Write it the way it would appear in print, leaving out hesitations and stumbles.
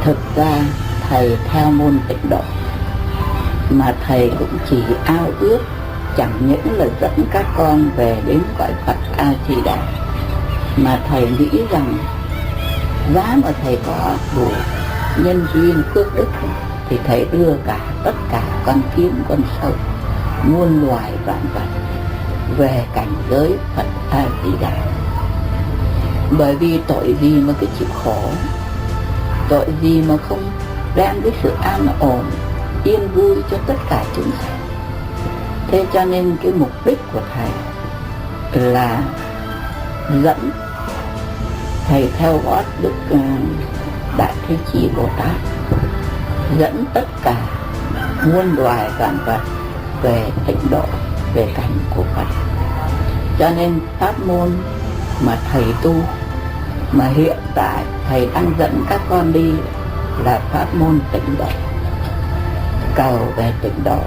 Thực ra thầy theo môn Tịnh độ, mà thầy cũng chỉ ao ước chẳng những là dẫn các con về đến cõi Phật A Di Đà, mà thầy nghĩ rằng giá mà thầy có đủ nhân duyên phước đức thì thầy đưa cả tất cả con kiến con sâu, muôn loài vạn vật về cảnh giới Phật A Di Đà. Bởi vì tội gì mà cứ chịu khổ, tội gì mà không đem cái sự an ổn yên vui cho tất cả chúng sanh. Thế cho nên cái mục đích của thầy là dẫn, thầy theo gót Đức Đại Thế Chí Bồ Tát, dẫn tất cả muôn loài vạn vật về tịnh độ, về cảnh của Phật. Cho nên pháp môn mà thầy tu, mà hiện tại thầy đang dẫn các con đi là pháp môn tịnh độ, cầu về tịnh độ.